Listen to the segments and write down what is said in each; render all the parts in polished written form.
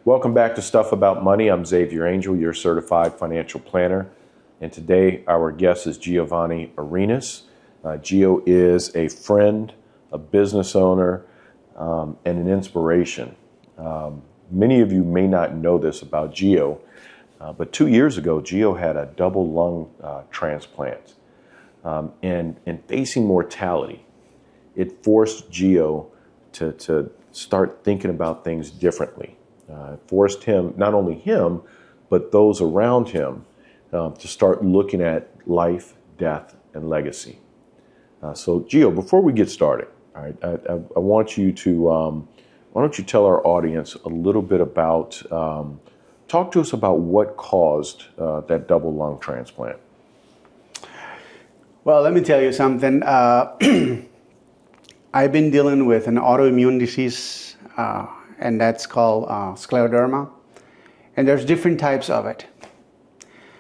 Welcome back to Stuff About Money. I'm Xavier Angel, your certified financial planner. And today our guest is Giovani Arenas. Gio is a friend, a business owner, and an inspiration. Many of you may not know this about Gio, but 2 years ago, Gio had a double lung transplant. And facing mortality, it forced Gio to start thinking about things differently. It forced him, not only him, but those around him, to start looking at life, death, and legacy. So, Gio, before we get started, all right, I want you to, why don't you tell our audience a little bit about, talk to us about what caused that double lung transplant. Well, let me tell you something. I've been dealing with an autoimmune disease, and that's called scleroderma. And there's different types of it,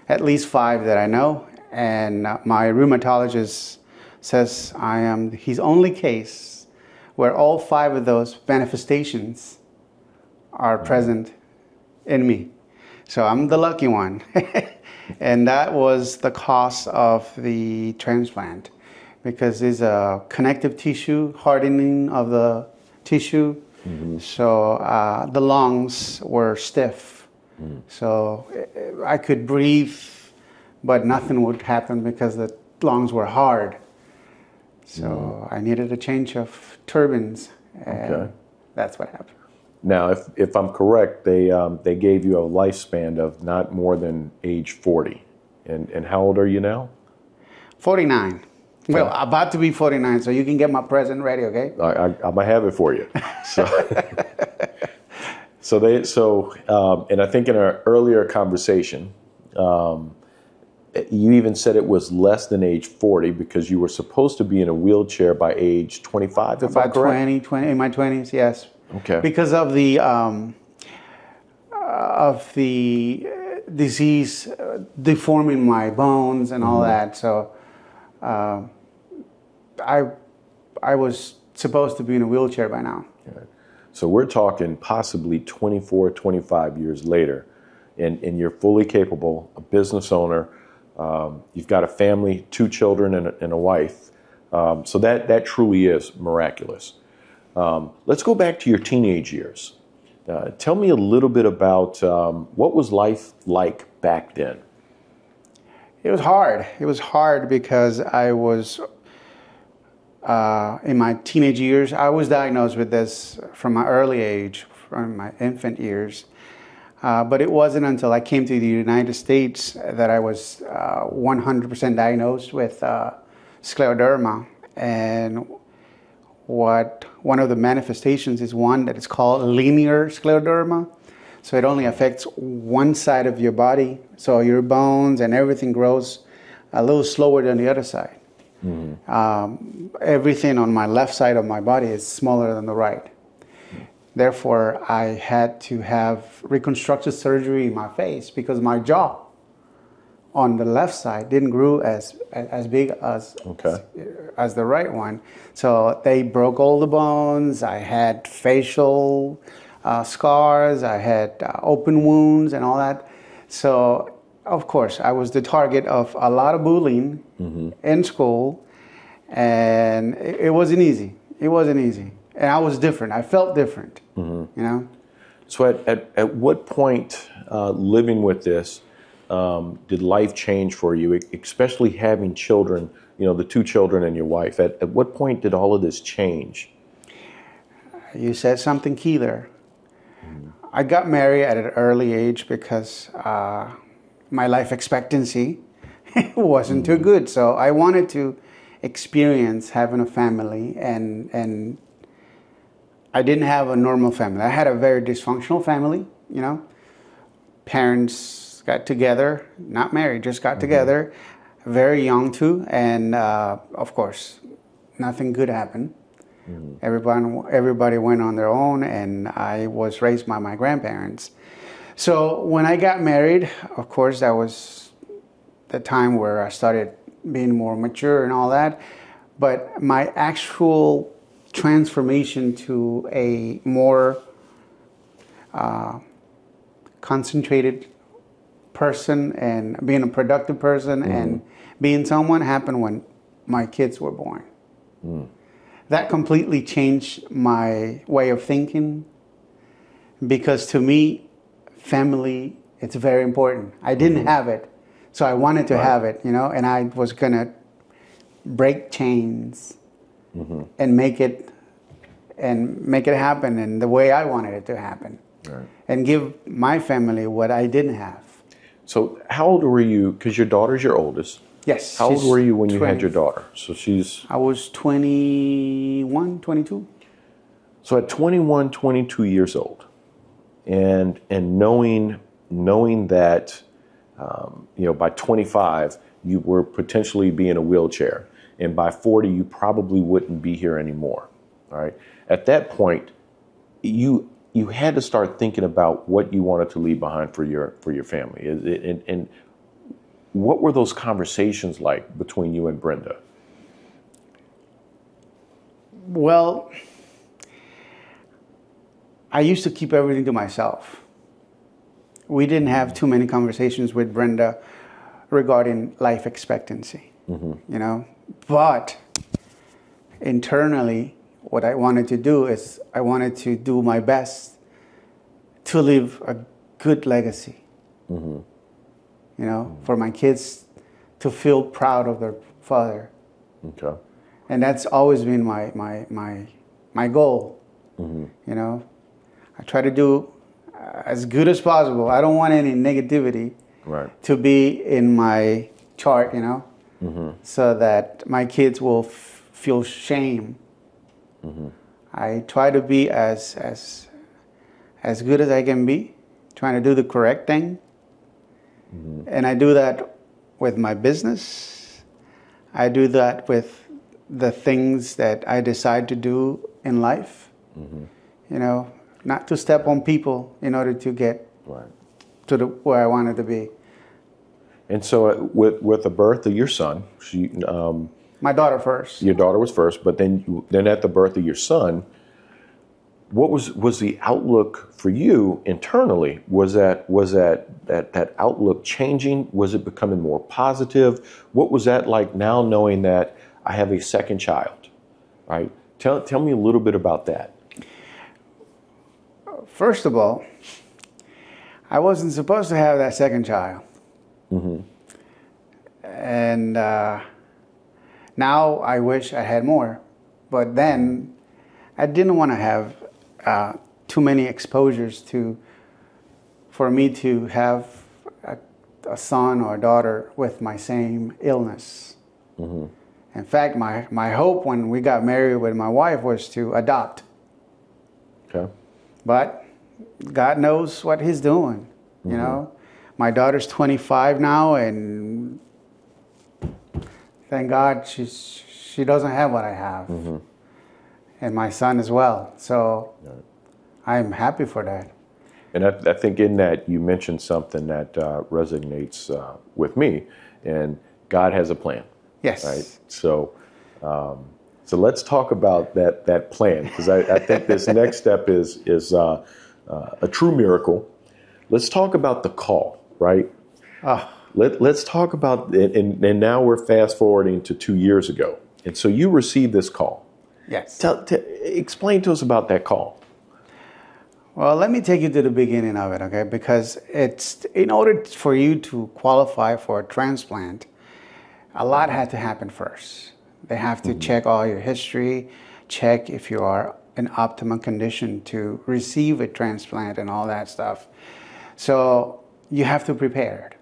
at least 5 that I know. And my rheumatologist says I am his only case where all 5 of those manifestations are present in me. So I'm the lucky one. And that was the cause of the transplant, because there's a connective tissue, hardening of the tissue. Mm-hmm. So the lungs were stiff. Mm. So I could breathe, but nothing would happen because the lungs were hard. So I needed a change of turbines, and that's what happened. Now, if I'm correct, they gave you a lifespan of not more than age 40. And how old are you now? 49. Well, about to be 49, so you can get my present ready, okay? I'm gonna have it for you. So, and I think in our earlier conversation, you even said it was less than age 40 because you were supposed to be in a wheelchair by age 25, if I'm correct? 20, in my 20s, yes. Okay. Because of the disease deforming my bones and all that, so I was supposed to be in a wheelchair by now. Okay. So we're talking possibly 24, 25 years later, and you're fully capable, a business owner. You've got a family, 2 children, and a wife. So that truly is miraculous. Let's go back to your teenage years. Tell me a little bit about what was life like back then? It was hard. It was hard because I was, in my teenage years, I was diagnosed with this from my early age, from my infant years. But it wasn't until I came to the United States that I was 100% diagnosed with scleroderma. And one of the manifestations is one that is called linear scleroderma. So it only affects one side of your body. So your bones and everything grows a little slower than the other side. Mm-hmm. Everything on my left side of my body is smaller than the right. Therefore, I had to have reconstructive surgery in my face because my jaw on the left side didn't grow as big as the right one. So they broke all the bones. I had facial scars. I had open wounds and all that. So, of course, I was the target of a lot of bullying in school, and it wasn't easy. It wasn't easy. And I was different. I felt different, you know? So at what point living with this did life change for you, especially having children, you know, the 2 children and your wife? At what point did all of this change? You said something key there. I got married at an early age because my life expectancy wasn't too good. So I wanted to experience having a family, and I didn't have a normal family. I had a very dysfunctional family, you know. Parents got together, not married, just got together, very young too, and of course, nothing good happened. Everybody went on their own, and I was raised by my grandparents. So when I got married, of course, that was the time where I started being more mature and all that. But my actual transformation to a more concentrated person and being a productive person and being someone happened when my kids were born. That completely changed my way of thinking, because to me, family, it's very important. I didn't have it, so I wanted to have it, you know, and I was gonna break chains and make it happen in the way I wanted it to happen, and give my family what I didn't have. So how old were you? Because your daughter's your oldest. Yes. How old were you when you had your daughter? So I was 21, 22. So at 21, 22 years old, and knowing that, you know, by 25 you were potentially be in a wheelchair, and by 40 you probably wouldn't be here anymore. All right. At that point, you had to start thinking about what you wanted to leave behind for your family. And what were those conversations like between you and Brenda? Well, I used to keep everything to myself. We didn't have too many conversations with Brenda regarding life expectancy, you know. But internally, what I wanted to do is I wanted to do my best to leave a good legacy, you know, for my kids to feel proud of their father. Okay. And that's always been my goal, you know. I try to do as good as possible. I don't want any negativity to be in my chart, you know, so that my kids will feel shame. I try to be as good as I can be, trying to do the correct thing. And I do that with my business. I do that with the things that I decide to do in life. You know, not to step on people in order to get to where I wanted to be. And so with the birth of your son, my daughter first. Your daughter was first, but then at the birth of your son, what was the outlook for you internally? Was that outlook changing? Was it becoming more positive? What was that like now, knowing that I have a second child? Right? Tell me a little bit about that. First of all, I wasn't supposed to have that second child. And now I wish I had more. But then I didn't want to have too many exposures for me to have a son or a daughter with my same illness. In fact, my hope when we got married with my wife was to adopt. Okay. But God knows what He's doing, you know. My daughter's 25 now, and thank God she doesn't have what I have. And my son as well. So I'm happy for that. And I think in that you mentioned something that resonates with me, and God has a plan. Yes. Right. So let's talk about that plan, because I think this next step is a true miracle. Let's talk about the call, right? Let's talk about it, and now we're fast forwarding to 2 years ago, and so you received this call. Yes. Explain to us about that call. Well, let me take you to the beginning of it, okay? Because it's in order for you to qualify for a transplant, a lot had to happen first. They have to check all your history, check if you are in optimum condition to receive a transplant and all that stuff. So you have to prepare.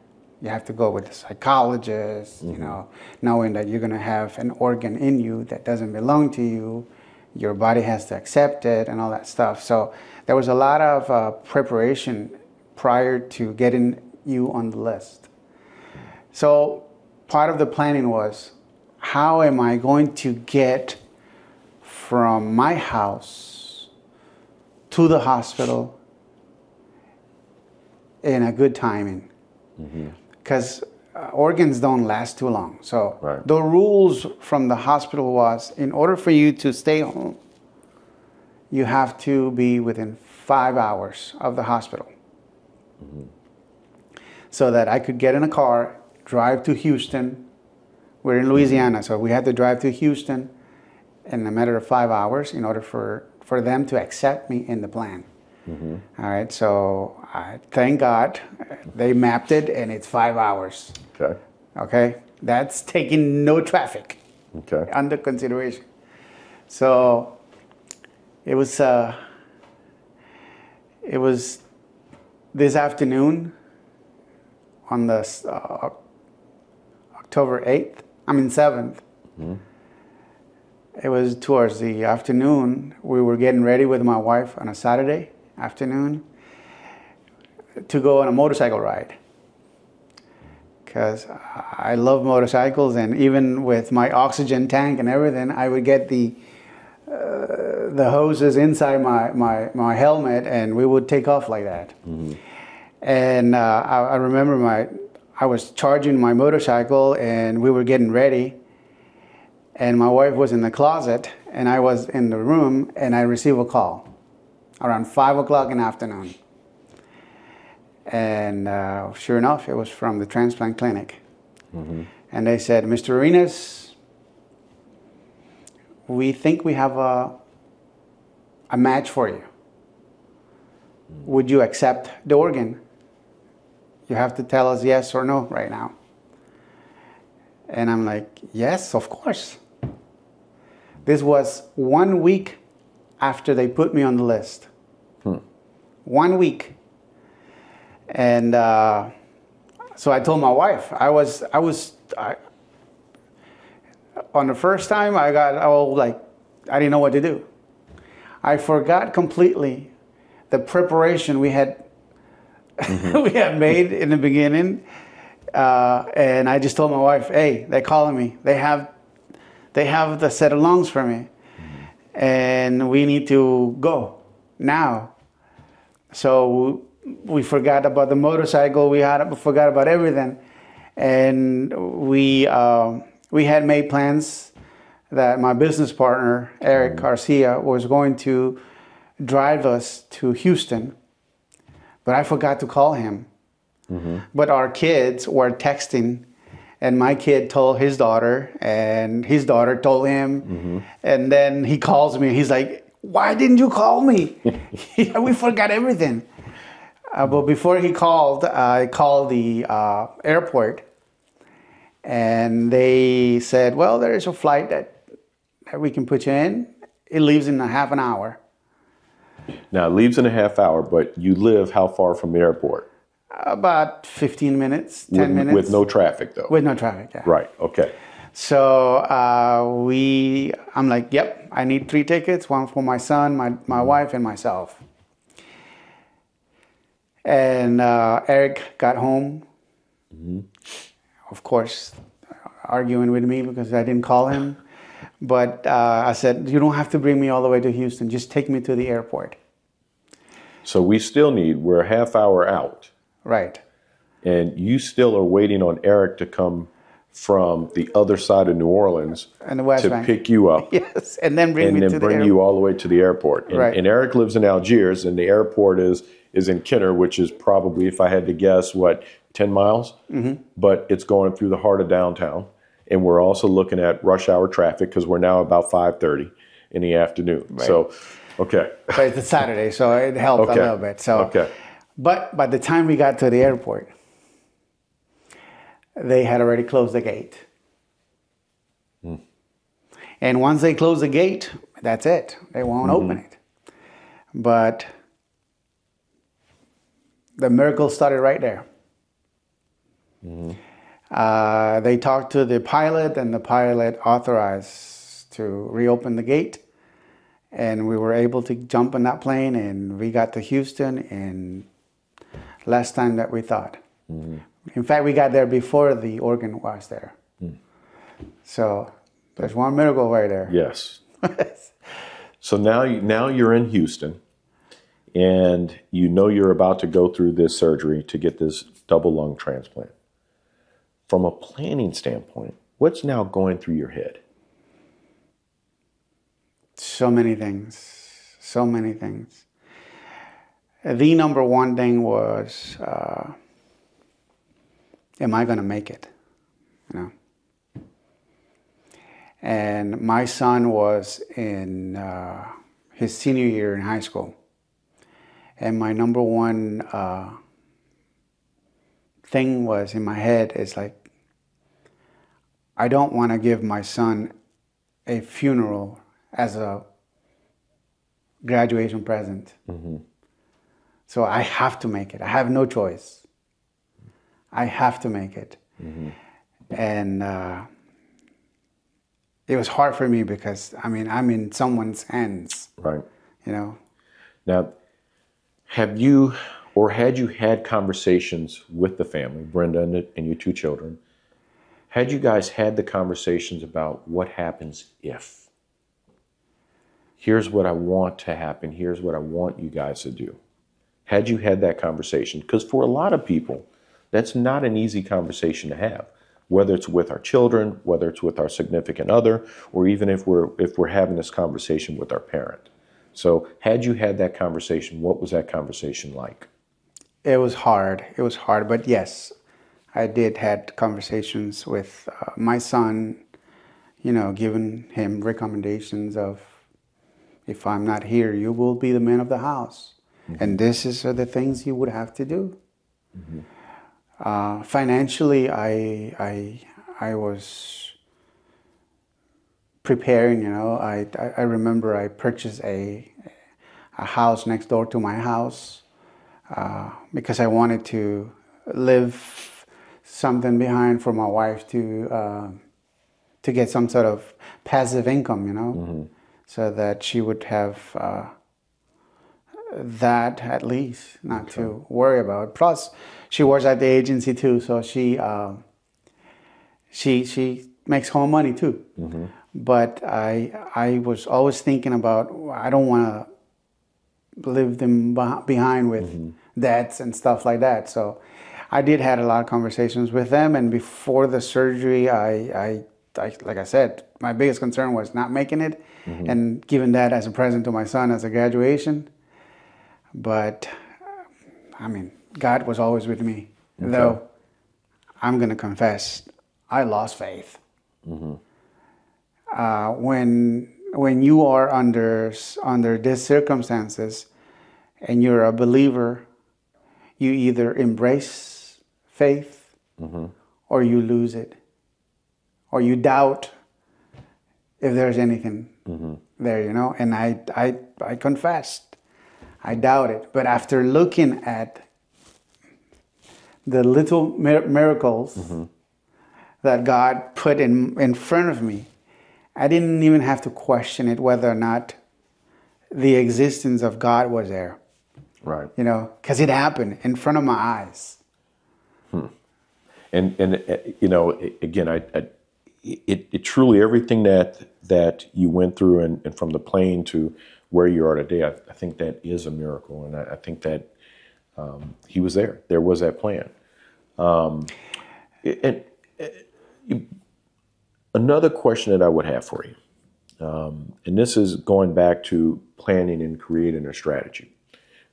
You have to go with a psychologist, you know, knowing that you're going to have an organ in you that doesn't belong to you. Your body has to accept it and all that stuff. So there was a lot of preparation prior to getting you on the list. So part of the planning was, how am I going to get from my house to the hospital in a good timing? Because organs don't last too long. So the rules from the hospital was, in order for you to stay home, you have to be within 5 hours of the hospital. so that I could get in a car, drive to Houston. We're in Louisiana, so we had to drive to Houston in a matter of 5 hours in order for them to accept me in the plan. All right, so thank God they mapped it, and it's 5 hours. Okay. Okay, that's taking no traffic under consideration. So it was this afternoon on the October 8th, 7th. It was towards the afternoon. We were getting ready with my wife on a Saturday afternoon to go on a motorcycle ride. Because I love motorcycles, and even with my oxygen tank and everything, I would get the hoses inside my helmet, and we would take off like that. And I remember I was charging my motorcycle, and we were getting ready, and my wife was in the closet, and I was in the room, and I received a call around 5 o'clock in the afternoon. And sure enough, it was from the transplant clinic. And they said, Mr. Arenas, we think we have a match for you. Would you accept the organ? You have to tell us yes or no right now. And I'm like, yes, of course. This was 1 week after they put me on the list. 1 week. And so I told my wife, on the first time I didn't know what to do. I forgot completely the preparation we had we had made in the beginning, and I just told my wife, "Hey, they're calling me. They have the set of lungs for me, and we need to go now." So we forgot about the motorcycle. We forgot about everything, and we had made plans that my business partner Erik Garcia was going to drive us to Houston, but I forgot to call him. But our kids were texting, and my kid told his daughter, and his daughter told him, and then he calls me. He's like, "Why didn't you call me?" We forgot everything. But before he called, I called the airport, and they said, "Well, there is a flight that we can put you in. It leaves in a half an hour." Now, it leaves in a half hour, but you live how far from the airport? About 15 minutes, 10 minutes. With no traffic, though? With no traffic, yeah. Right, okay. So I'm like, yep, I need 3 tickets, one for my son, my wife, and myself. And Erik got home, of course, arguing with me because I didn't call him. But I said, you don't have to bring me all the way to Houston. Just take me to the airport. So we're a half hour out. Right. And you still are waiting on Erik to come from the other side of New Orleans and the West to Bank. pick you up. Yes, and then bring you all the way to the airport. And, right. And Erik lives in Algiers, and the airport is in Kenner, which is probably, if I had to guess, 10 miles? But it's going through the heart of downtown. And we're also looking at rush hour traffic because we're now about 5:30 in the afternoon. Right. So, okay. But it's a Saturday, so it helped a little bit. So, But by the time we got to the airport, they had already closed the gate. And once they close the gate, that's it. They won't open it. But the miracle started right there. They talked to the pilot, and the pilot authorized to reopen the gate. And we were able to jump in that plane, and we got to Houston in less time than we thought. In fact, we got there before the organ was there. So there's one miracle right there. Yes. So now you're in Houston, and you know you're about to go through this surgery to get this double lung transplant. From a planning standpoint, what's now going through your head? So many things. the number one thing was, am I going to make it? You know? And my son was in his senior year in high school. And my number one thing was in my head is like, I don't want to give my son a funeral as a graduation present. Mm-hmm. So I have to make it. I have no choice. I have to make it. Mm-hmm. And it was hard for me because, I mean, I'm in someone's hands. Right. You know? Now, have you or had you had conversations with the family, Brenda and your two children? Had you guys had the conversations about what happens if? Here's what I want to happen. Here's what I want you guys to do. Had you had that conversation? Because for a lot of people, that's not an easy conversation to have. Whether it's with our children, whether it's with our significant other, or even if we're having this conversation with our parent. So had you had that conversation, what was that conversation like? It was hard. It was hard. But yes, I did had conversations with my son, you know, giving him recommendations of, if I'm not here, you will be the man of the house. Mm-hmm. And this are the things you would have to do. Mm-hmm. Financially, I was preparing. You know, I remember I purchased a house next door to my house because I wanted to leave something behind for my wife to get some sort of passive income. You know, mm-hmm. so that she would have that at least, not okay. to worry about. Plus, she works at the agency too, so she makes home money too. Mm-hmm. But I was always thinking about, I don't want to leave them behind with mm-hmm. debts and stuff like that. So I did had a lot of conversations with them, and before the surgery, I like I said, my biggest concern was not making it mm-hmm. and giving that as a present to my son as a graduation. But I mean, God was always with me, okay. though I'm going to confess, I lost faith. Mm-hmm. When you are under these circumstances and you're a believer, you either embrace faith mm-hmm. or you lose it, or you doubt if there's anything mm-hmm. there, you know. And I confessed. I doubt it. But after looking at the little miracles mm-hmm. that God put in front of me, I didn't even have to question it whether or not the existence of God was there. Right. You know, because it happened in front of my eyes. And you know, again, it truly, everything that you went through and from the plane to where you are today, I think that is a miracle, and I think that he was there. There was that plan. Another question that I would have for you, and this is going back to planning and creating a strategy,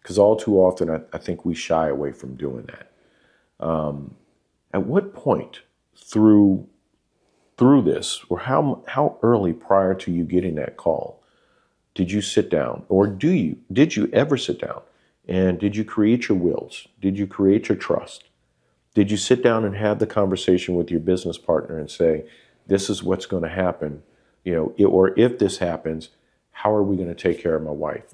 because all too often I think we shy away from doing that. At what point through this, or how early prior to you getting that call, did you sit down, or did you ever sit down, and did you create your wills? Did you create your trust? Did you sit down and have the conversation with your business partner and say, this is what's going to happen, you know, or if this happens, how are we going to take care of my wife?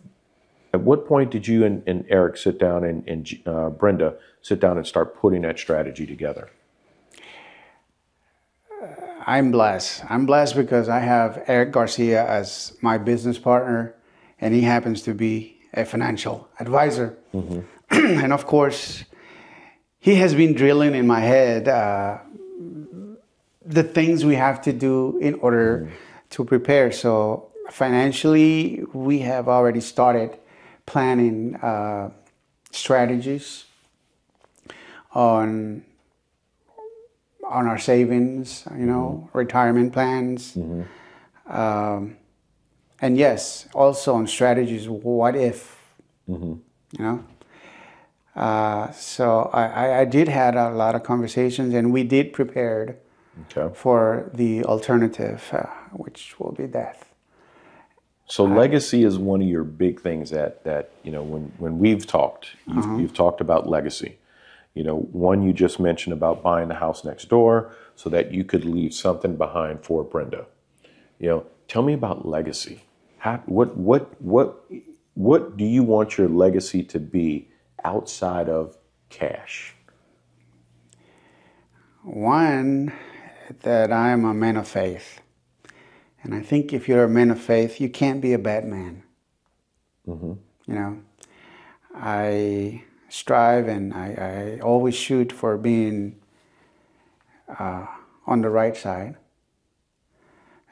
At what point did you and Erik sit down and Brenda sit down and start putting that strategy together? I'm blessed. I'm blessed because I have Erik Garcia as my business partner, and he happens to be a financial advisor. Mm-hmm. And of course, he has been drilling in my head the things we have to do in order mm-hmm. to prepare. So financially, we have already started planning strategies on our savings, you know, mm-hmm. retirement plans. Mm-hmm. And yes, also on strategies, what if, mm-hmm. you know? So I did had a lot of conversations, and we did prepared for the alternative, which will be death. So legacy is one of your big things that you know, when we've talked, you've talked about legacy. You know, one you just mentioned about buying the house next door so that you could leave something behind for Brenda. You know, tell me about legacy. What do you want your legacy to be outside of cash? One, that I am a man of faith. And I think if you're a man of faith, you can't be a bad man. You know, I strive and I always shoot for being on the right side,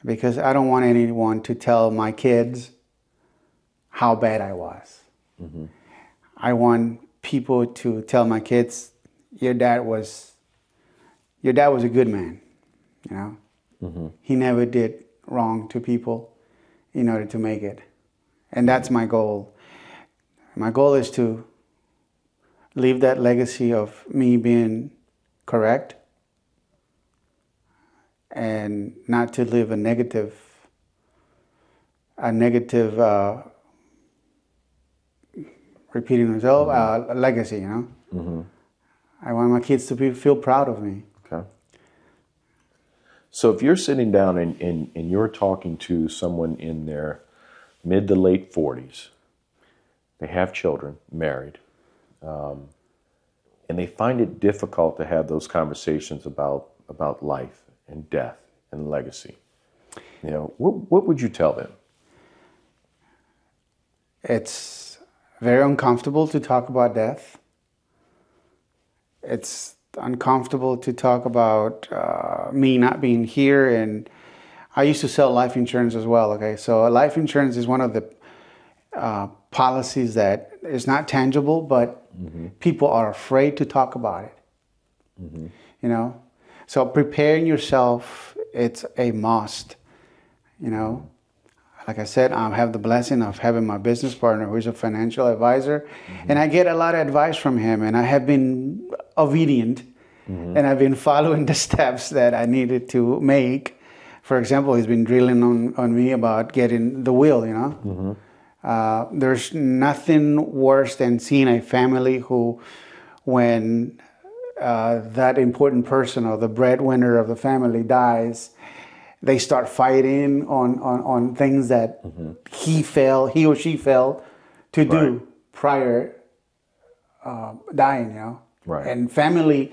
because I don't want anyone to tell my kids how bad I was. I want people to tell my kids, your dad was a good man, you know. He never did wrong to people in order to make it. And that's my goal. My goal is to leave that legacy of me being correct and not to live a negative repeating myself, legacy, you know. I want my kids to feel proud of me. Okay. So if you're sitting down and you're talking to someone in their mid to late 40s, they have children, married, and they find it difficult to have those conversations about life and death and legacy, you know, what would you tell them? It's very uncomfortable to talk about death. It's uncomfortable to talk about me not being here. And I used to sell life insurance as well. Okay, so life insurance is one of the policies that is not tangible, but people are afraid to talk about it. You know, so preparing yourself, it's a must. You know, like I said, I have the blessing of having my business partner who is a financial advisor, and I get a lot of advice from him, and I have been obedient, and I've been following the steps that I needed to make. For example, he's been drilling on me about getting the will, you know. There's nothing worse than seeing a family who, when that important person or the breadwinner of the family dies, they start fighting on things that he or she failed to do prior dying, you know. Right. And family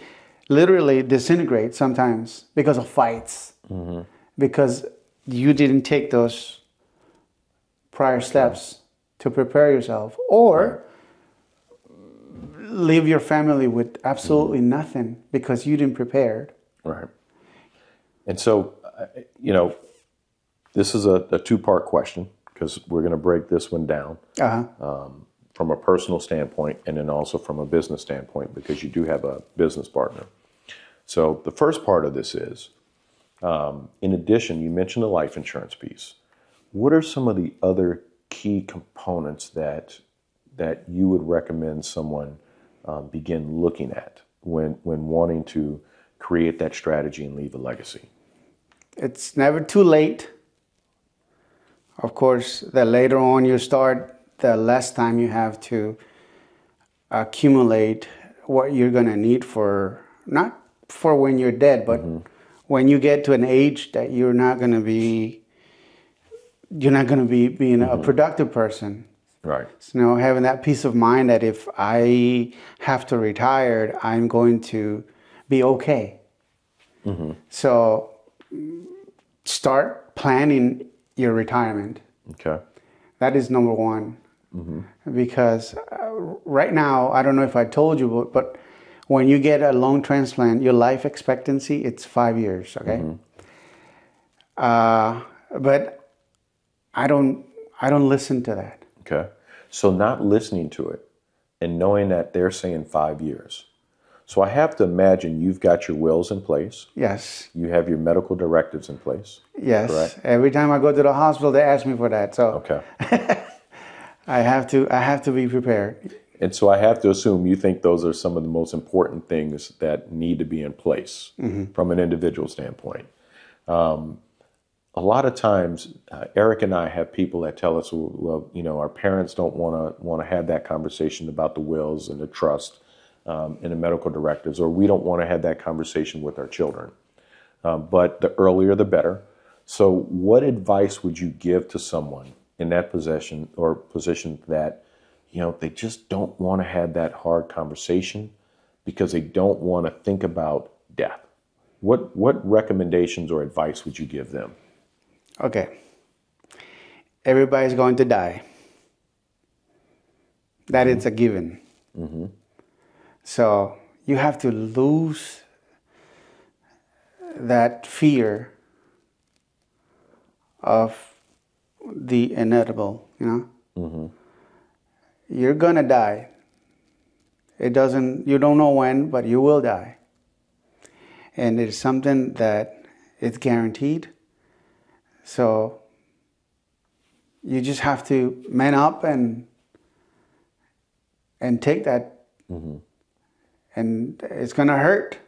literally disintegrates sometimes because of fights, because you didn't take those prior steps to prepare yourself, or leave your family with absolutely nothing because you didn't prepare. Right. And so, you know, this is a two-part question, because we're going to break this one down from a personal standpoint and then also from a business standpoint, because you do have a business partner. So the first part of this is, in addition, you mentioned the life insurance piece. What are some of the other key components that you would recommend someone begin looking at when wanting to create that strategy and leave a legacy? It's never too late. Of course, the later on you start, the less time you have to accumulate what you're going to need for, not for when you're dead, but when you get to an age that you're not going to be being a productive person. Right. So, you know, having that peace of mind that if I have to retire, I'm going to be okay. So start planning your retirement. Okay. That is number one. Because right now, I don't know if I told you, but when you get a lung transplant, your life expectancy, it's 5 years, okay? But I don't listen to that. Okay. So not listening to it and knowing that they're saying 5 years. So I have to imagine you've got your wills in place. Yes. You have your medical directives in place. Yes. Correct? Every time I go to the hospital, they ask me for that. So okay. I have to be prepared. And so I have to assume you think those are some of the most important things that need to be in place from an individual standpoint. A lot of times, Erik and I have people that tell us, well, you know, our parents don't want to have that conversation about the wills and the trust and the medical directives, or we don't want to have that conversation with our children. But the earlier, the better. So what advice would you give to someone in that position that, you know, they just don't want to have that hard conversation because they don't want to think about death? What recommendations or advice would you give them? Okay. Everybody's going to die. That is a given. So you have to lose that fear of the inevitable, you know? You're gonna die. You don't know when, but you will die. And it's something that it's guaranteed. So you just have to man up and take that. And it's gonna hurt.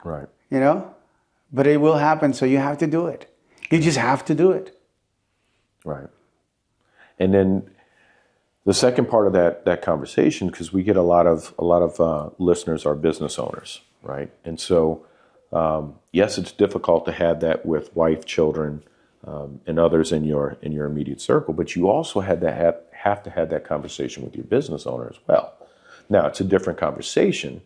Right. You know? But it will happen, so you have to do it. You just have to do it. Right. And then the second part of that conversation, because we get a lot of listeners are business owners, right? And so, yes, it's difficult to have that with wife, children, and others in your immediate circle, but you also have to have that conversation with your business owner as well. Now, it's a different conversation,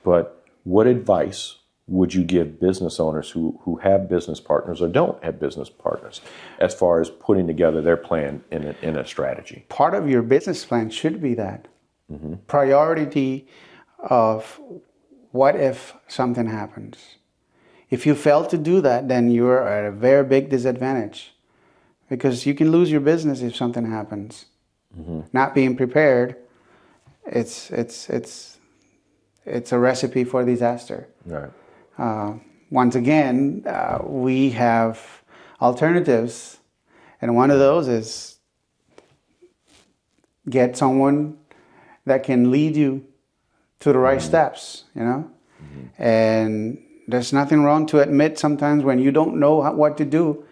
but what advice would you give business owners who have business partners or don't have business partners as far as putting together their plan in a strategy? Part of your business plan should be that priority of what if something happens. If you fail to do that, then you're at a very big disadvantage because you can lose your business if something happens. Not being prepared, it's a recipe for disaster. Right. Once again, we have alternatives, and one of those is get someone that can lead you to the right steps, you know? And there's nothing wrong to admit sometimes when you don't know what to do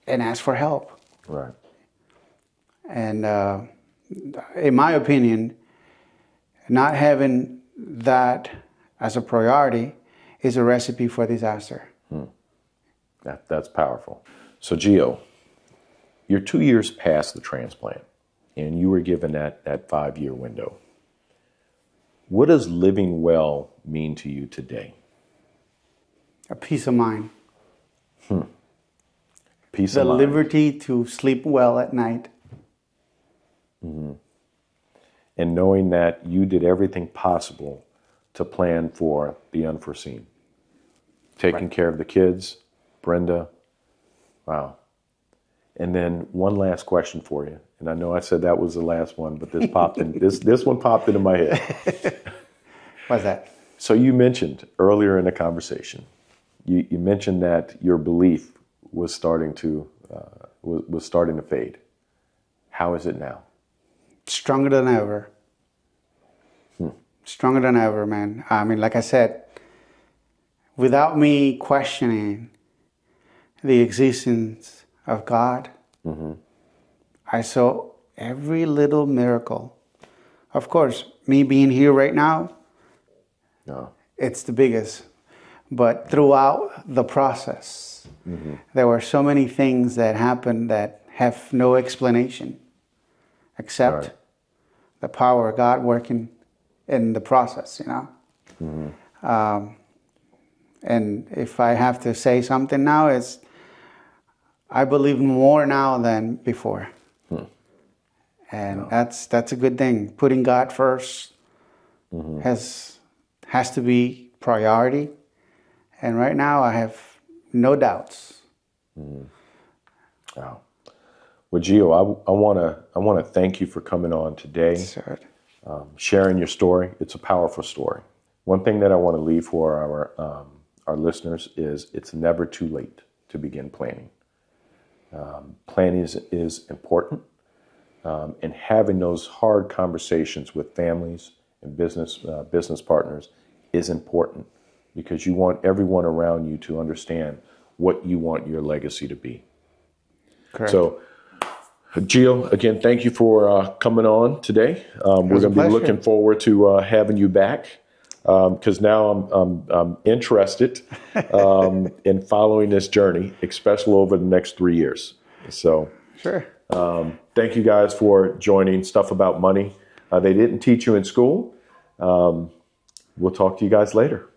and ask for help. Right. And in my opinion, not having that as a priority is a recipe for disaster. That's powerful. So, Gio, you're 2 years past the transplant, and you were given that 5-year window. What does living well mean to you today? A peace of mind. Peace of mind. The liberty to sleep well at night. And knowing that you did everything possible to plan for the unforeseen. Taking care of the kids, Brenda. Wow. And then one last question for you. And I know I said that was the last one, but this popped in. This one popped into my head. What's that? So you mentioned earlier in the conversation, you mentioned that your belief was starting to fade. How is it now? Stronger than ever. Stronger than ever, man. I mean, like I said, without me questioning the existence of God, I saw every little miracle. Of course, me being here right now, it's the biggest. But throughout the process, there were so many things that happened that have no explanation except the power of God working in the process, you know. And if I have to say something now, it's I believe more now than before. And that's a good thing. Putting God first has to be priority. And right now I have no doubts. Wow. Well, Gio, I want to thank you for coming on today, sharing your story. It's a powerful story. One thing that I want to leave for our listeners is it's never too late to begin planning. Planning is important. and having those hard conversations with families and business partners is important, because you want everyone around you to understand what you want your legacy to be. Correct. So, Gio, again, thank you for coming on today. We're going to be looking forward to having you back, because now I'm interested in following this journey, especially over the next 3 years. So, sure. Thank you guys for joining Stuff About Money. They didn't teach you in school. We'll talk to you guys later.